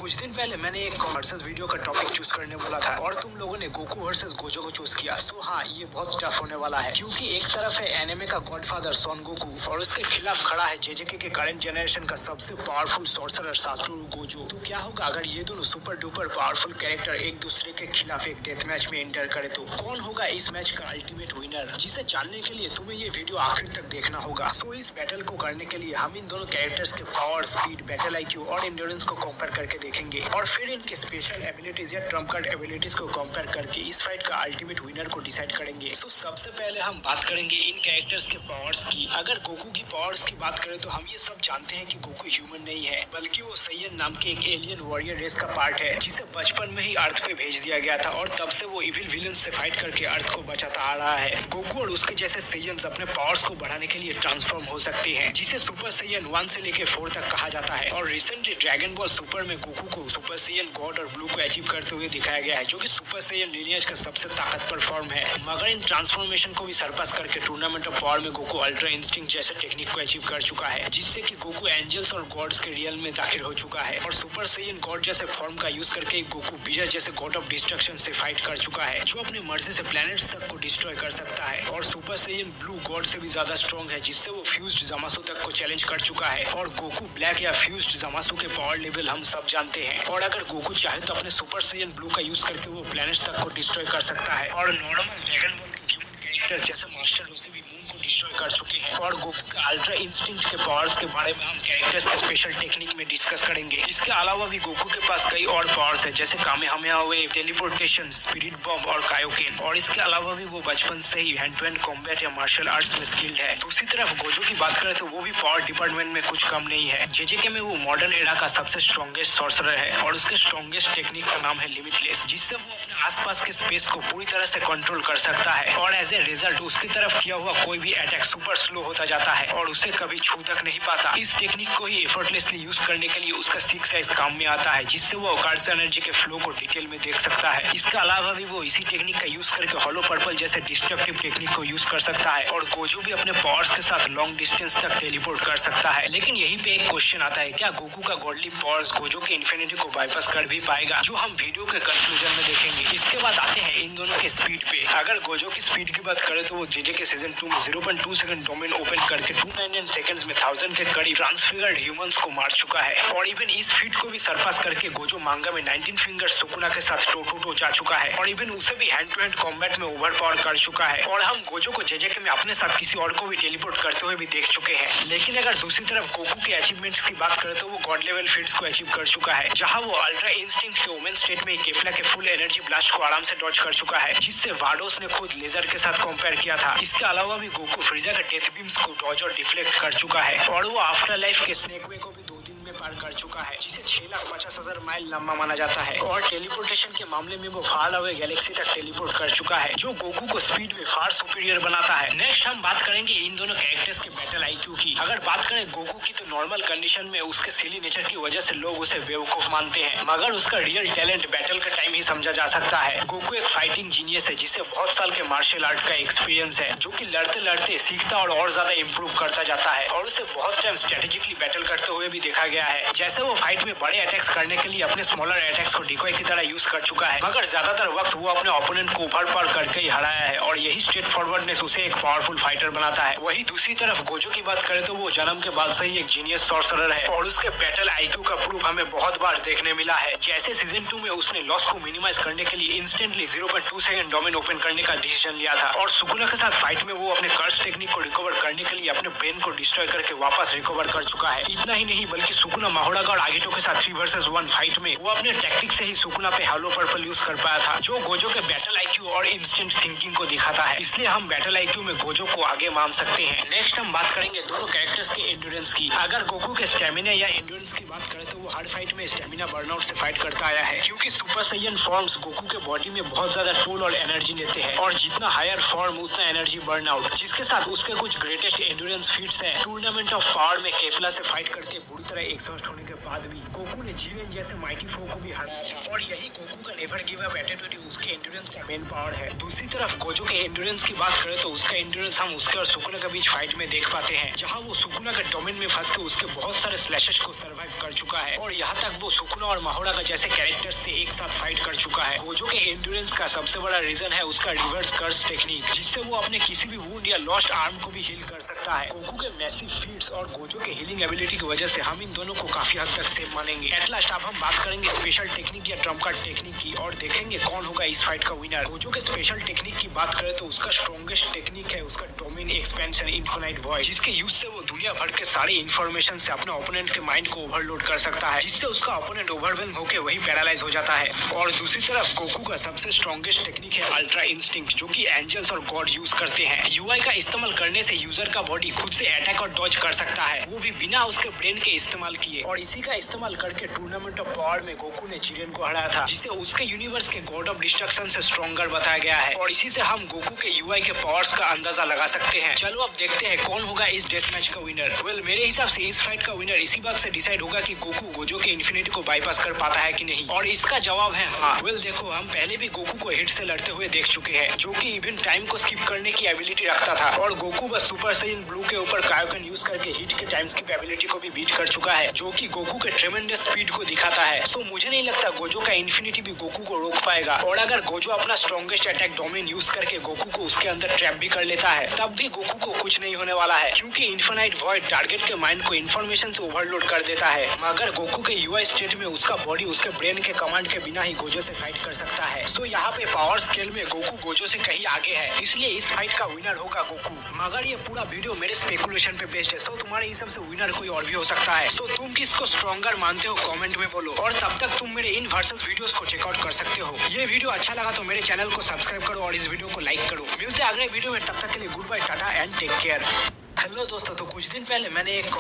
कुछ दिन पहले मैंने एक वर्सेस वीडियो का टॉपिक चूज करने बोला था और तुम लोगों ने गोकू वर्सेस गोजो को चूज किया। सो हाँ, ये बहुत टफ होने वाला है क्योंकि एक तरफ है एनिमे का गॉडफादर सन गोकू और उसके खिलाफ खड़ा है जेजेके के करंट जनरेशन का सबसे पावरफुल सॉर्सरर सातोरू गोजो। तो क्या होगा अगर ये दोनों सुपर डुपर पावरफुल कैरेक्टर एक दूसरे के खिलाफ एक डेथ मैच में एंटर करे तो कौन होगा इस मैच का अल्टीमेट विनर, जिसे जानने के लिए तुम्हें ये वीडियो आखिर तक देखना होगा। सो इस बैटल को करने के लिए हम इन दोनों कैरेक्टर्स के पावर, स्पीड, बैटल आईक्यू और एंड्योरेंस को कंपेयर करके देखेंगे और फिर इनके स्पेशल एबिलिटीज या ट्रम्प कार्ड एबिलिटीज को कंपेयर करके इस फाइट का अल्टीमेट विनर को डिसाइड करेंगे। सो सबसे पहले हम बात करेंगे इन कैरेक्टर्स के पावर्स की। अगर गोकू की पावर्स की बात करें तो हम ये सब जानते हैं कि गोकू ह्यूमन नहीं है बल्कि वो सैयन नाम के एक एलियन वॉरियर रेस का पार्ट है जिसे बचपन में ही अर्थ पे भेज दिया गया था और तब से वो इविल विलन से फाइट करके अर्थ को बचाता आ रहा है। गोकू और उसके जैसे सैयन्स अपने पावर्स को बढ़ाने के लिए ट्रांसफॉर्म हो सकते हैं जिसे सुपर सैयन 1 से लेके 4 तक कहा जाता है और रिसेंटली ड्रैगन बॉल सुपर में गोकू को सुपर सैयन गॉड और ब्लू को अचीव करते हुए दिखाया गया है जो कि सुपर सैयन लिनियज का सबसे ताकतवर फॉर्म है। मगर इन ट्रांसफॉर्मेशन को भी सरपास करके टूर्नामेंट ऑफ पावर में गोकू अल्ट्रा इंस्टिंक्ट जैसे टेक्निक को अचीव कर चुका है जिससे कि गोकू एंजल्स और गॉड्स के रियल में दाखिल हो चुका है और सुपर सैयन गॉड जैसे फॉर्म का यूज करके गोकू बीरस जैसे गॉड ऑफ डिस्ट्रक्शन से फाइट कर चुका है जो अपनी मर्जी से प्लैनेट्स तक को डिस्ट्रॉय कर सकता है और सुपर सैयन ब्लू गॉड से भी ज्यादा स्ट्रॉन्ग है जिससे वो फ्यूज्ड जामासु तक को चैलेंज कर चुका है और गोकू ब्लैक या फ्यूज्ड जामासु के पावर लेवल हम सब जानते हैं और अगर गोकू चाहे तो अपने सुपर सैयन ब्लू का यूज करके वो प्लैनेट्स तक को डिस्ट्रॉय कर सकता है और नॉर्मल ड्रैगन बॉल के ह्यूमन कैरेक्टर जैसे मास्टर रोसे भी मून को डिस्ट्रॉय कर चुके हैं और गोकू के अल्ट्रा इंस्टिंक्ट के पावर्स के बारे में हम कैरेक्टर्स के स्पेशल टेक्निक में डिस्कस करेंगे। इसके अलावा भी गोकू के पास कई और पावर्स है जैसे Kamehameha wave, teleportation, spirit bomb और कायोकेन और इसके अलावा भी वो बचपन से ही हैंड टू हैंड कॉम्बैट या मार्शल आर्ट्स में स्किल्ड है। दूसरी तरफ गोजो की बात करें तो वो भी पावर डिपार्टमेंट में कुछ कम नहीं है। जेजेके में वो मॉडर्न एरा का सबसे स्ट्रॉन्गेस्ट सॉर्सरर है और उसके स्ट्रॉन्गेस्ट टेक्निक का नाम है लिमिटलेस जिससे वो अपने आसपास के स्पेस को पूरी तरह से कंट्रोल कर सकता है और एज ए रिजल्ट उसकी तरफ किया हुआ कोई भी अटैक सुपर स्लो होता जाता है और उसे कभी छू तक नहीं पाता। इस टेक्निक को ही एफर्टलेसली यूज करने के लिए उसका 6 साइज काम में आता है जिससे वो कार्ड्स एनर्जी के फ्लो को डिटेल में देख सकता है। इसके अलावा भी वो इसी टेक्निक का यूज करके हॉलो पर्पल जैसे डिस्ट्रक्टिव टेक्निक को यूज कर सकता है और गोजो भी अपने पावर्स के साथ लॉन्ग डिस्टेंस तक टेलीपोर्ट कर सकता है। लेकिन यहीं पे एक क्वेश्चन आता है, क्या गोकू का गॉडली पावर्स गोजो के इन्फिनिटी को बाईपास कर भी पाएगा, जो हम वीडियो के कंक्लूजन में देखेंगे। इसके बाद आते हैं इन दोनों के स्पीड पे। अगर गोजो की स्पीड की बात करें तो वो जेजेके सीजन 2 में 0.2 सेकंड डोमेन ओपन करके 299 सेकंड्स में 1000 के करीब ट्रांसफिगर्ड ह्यूमंस को मार चुका है और इवन इस फीट को भी सरपास करके गोजो मांगा में 19 फिंगर सुकुना के साथ टो टू टो जा चुका है और इवन उसे भी हैंड टू हैंड कॉम्बैट में ओवर पावर कर चुका है और हम गोजो को जेजेके में अपने साथ किसी और को भी टेलीपोर्ट करते हुए भी देख चुके हैं। लेकिन अगर दूसरी तरफ गोकू के अचीवमेंट्स की बात करें तो वो गॉड लेवल फीट्स को अचीव कर चुका है जहां वो अल्ट्रा इंस्टिंक्ट के वुमेन स्टेट में केफला के फुल एनर्जी ब्लास्ट को आराम से डॉज कर चुका है जिससे वाडोस ने खुद लेजर के साथ कंपेयर किया था। इसके अलावा भी गोकू फ्रीजा के डेथ बीम्स को डॉज और डिफ्लेक्ट कर चुका है और वो आफ्टर लाइफ के स्नेक वे को भी 2 दिन में पार कर चुका है जिसे 6,50,000 माइल लंबा माना जाता है और टेलीपोर्टेशन के मामले में वो फार अवे गैलेक्सी तक टेलीपोर्ट कर चुका है जो गोकू को स्पीड में फार सुपीरियर बनाता है। नेक्स्ट हम बात करेंगे इन दोनों कैरेक्टर्स के बैटल आईक्यू की। अगर बात करें गोकू की तो नॉर्मल कंडीशन में उसके सिली नेचर की वजह से लोग उसे बेवकूफ मानते हैं मगर उसका रियल टैलेंट बैटल का टाइम ही समझा जा सकता है। गोकू एक फाइटिंग जीनियस है जिसे बहुत साल के मार्शल आर्ट का एक्सपीरियंस है जो कि लड़ते लड़ते सीखता और ज्यादा इम्प्रूव करता जाता है और उसे बहुत टाइम स्ट्रेटेजिकली बैटल करते हुए भी देखा गया है। जैसे वो फाइट में बड़े अटैक्स करने के लिए अपने स्मॉलर अटैक्स को डिकॉय की तरह यूज कर चुका है मगर ज्यादातर वक्त वो अपने ओपोनेंट को उभर पार करके ही हराया है और यही स्ट्रेट फॉरवर्डनेस उसे एक पावरफुल फाइटर बनाता है। वही दूसरी तरफ गोजो की बात करें तो वो जन्म के बाद से ही एक जीनियस सॉर्सरर है और उसके बैटल आईक्यू का प्रूफ हमें बहुत बार देखने मिला है। जैसे सीजन 2 में उसने लॉस को मिनिमाइज करने के लिए इंस्टेंटली 0.2 सेकंड डोमेन ओपन करने का डिसीजन लिया था और सुकुना के साथ फाइट में वो अपने कर्स टेक्निक को रिकवर करने के लिए अपने ब्रेन को डिस्ट्रॉय करके वापस रिकवर कर चुका है। इतना ही नहीं बल्कि सुकुना माहोड़ा और आगेटो के साथ 3 वर्सेस 1 फाइट में वो अपने टैक्टिक से ही सुकुना पे हॉलो पर्पल यूज कर पाया था जो गोजो के बैटल आईक्यू और इंस्टेंट थिंकिंग को दिखाता है। इसलिए हम बैटल आईक्यू में गोजो को आगे मान सकते हैं। नेक्स्ट हम बात करेंगे दोनों कैरेक्टर्स के एंड्योरेंस की। अगर गोकू के स्टेमिना या एंड्योरेंस की बात करें तो वो हर फाइट में स्टेमिना बर्नआउट से फाइट करता आया है क्योंकि सुपर सैयन फॉर्म्स गोकू के बॉडी में बहुत ज्यादा टोल और एनर्जी लेते हैं और जितना हायर फॉर्म उतना एनर्जी बर्नआउट, जिसके साथ उसके कुछ ग्रेटेस्ट एंड्योरेंस फीट्स हैं। टूर्नामेंट ऑफ पावर में केफला से फाइट करके बुरी तरह एक्सर्ट नष्ट होने के बाद भी गोकू ने जीवन जैसे माइटी फो को भी हराया था और यही गोकू का नेवर गिव अप एटीट्यूड उसके एंड्योरेंस का मेन पावर है। दूसरी तरफ गोजो के एंड्योरेंस की बात करें तो उसका एंड्योरेंस हम उसके और सुकुना के बीच फाइट में देख पाते हैं, जहां वो सुकुना के डोमेन में फंस के उसके बहुत सारे स्लैशेस को सर्वाइव कर चुका है और यहाँ तक वो सुकुना और माहोरा का जैसे कैरेक्टर्स से एक साथ फाइट कर चुका है। गोजो के एंड्योरेंस का सबसे बड़ा रीजन है उसका रिवर्स कर्स टेक्निक, जिससे वो अपने किसी भी वुंड या लॉस्ट आर्म को भी हील कर सकता है। गोकू के मैसिव फीट्स और गोजो के हीलिंग एबिलिटी की वजह से हम इन दोनों को काफी हद तक सेम मानेंगे। एट लास्ट अब हम बात करेंगे स्पेशल टेक्निक या ट्रम्प कार्ड टेक्निक की और देखेंगे कौन होगा इस फाइट का विनर। गोजो के स्पेशल टेक्निक की बात करें तो उसका स्ट्रॉन्गेस्ट टेक्निक है उसका डोमेन एक्सपेंशन इन्फिनाइट वॉइड, जिसके यूज से वो दुनिया भर के सारे इन्फॉर्मेशन से अपने ओपोनेंट के माइंड को ओवरलोड कर सकता है, जिससे उसका ओपोनेंट ओवरवेल्म होकर वही पैरालाइज हो जाता है। और दूसरी तरफ गोकू का सबसे स्ट्रॉन्गेस्ट टेक्निक है अल्ट्रा इंस्टिंक्ट, जो कि एंजल्स और गॉड यूज करते हैं। यूआई का इस्तेमाल करने से यूजर का बॉडी खुद से अटैक और डॉज कर सकता है, वो भी बिना उसके ब्रेन के इस्तेमाल किए। और इसी का इस्तेमाल करके टूर्नामेंट ऑफ पावर में गोकू ने जिरेन को हराया था, जिसे उसके यूनिवर्स के गॉड ऑफ डिस्ट्रक्शन से स्ट्रॉन्गर बताया गया है और इसी से हम गोकू के यूआई के पावर्स का अंदाजा लगा सकते हैं। चलो अब देखते हैं कौन होगा इस डेथ मैच का विनर। वेल मेरे हिसाब से इस फाइट का विनर इसी बात से डिसाइड होगा कि गोकू गोजो के इन्फिनिटी को बाईपास कर पाता है कि नहीं, और इसका जवाब है हाँ। वेल देखो हम पहले भी गोकू को हिट से लड़ते हुए देख चुके हैं, जो कि इवन टाइम को स्किप करने की एबिलिटी रखता था और गोकू बस सुपर साइन ब्लू के ऊपर कायोकन यूज करके हिट के टाइम स्किप एबिलिटी को भी बीट कर चुका है, जो कि गोकू के ट्रेमेंडस स्पीड को दिखाता है। सो मुझे नहीं लगता गोजो का इन्फिनिटी भी गोकू को रोक पाएगा, और अगर गोजो अपना स्ट्रॉन्गेस्ट अटैक डोमेन यूज करके गोकू को उसके अंदर ट्रैप भी कर लेता है, तब भी गोकू को कुछ नहीं होने वाला है, क्योंकि इन्फिनाइट वॉइड टारगेट के माइंड को इन्फॉर्मेशन से ओवरलोड कर देता है। मगर गोकू के यूआई स्टेट में उसका बॉडी उसके ब्रेन के कमांड के बिना ही गोजो से फाइट कर सकता है। सो यहाँ पे पावर स्केल में गोकू गोजो से कहीं आगे है, इसलिए इस फाइट का विनर होगा गोकू। मगर ये पूरा वीडियो मेरे स्पेकुलेशन पे बेस्ड है, सो तुम्हारे हिसाब से विनर कोई और भी हो सकता है। सो तुम किसको स्ट्रॉन्गर मानते हो कमेंट में बोलो, और तब तक तुम मेरे इन वर्सेस वीडियोस को चेकआउट कर सकते हो। ये वीडियो अच्छा लगा तो मेरे चैनल को सब्सक्राइब करो और इस वीडियो को लाइक करो। मिलते हैं अगले वीडियो में, तब तक के लिए गुड बाय, टाटा एंड टेक केयर। हेलो दोस्तों, तो कुछ दिन पहले मैंने एक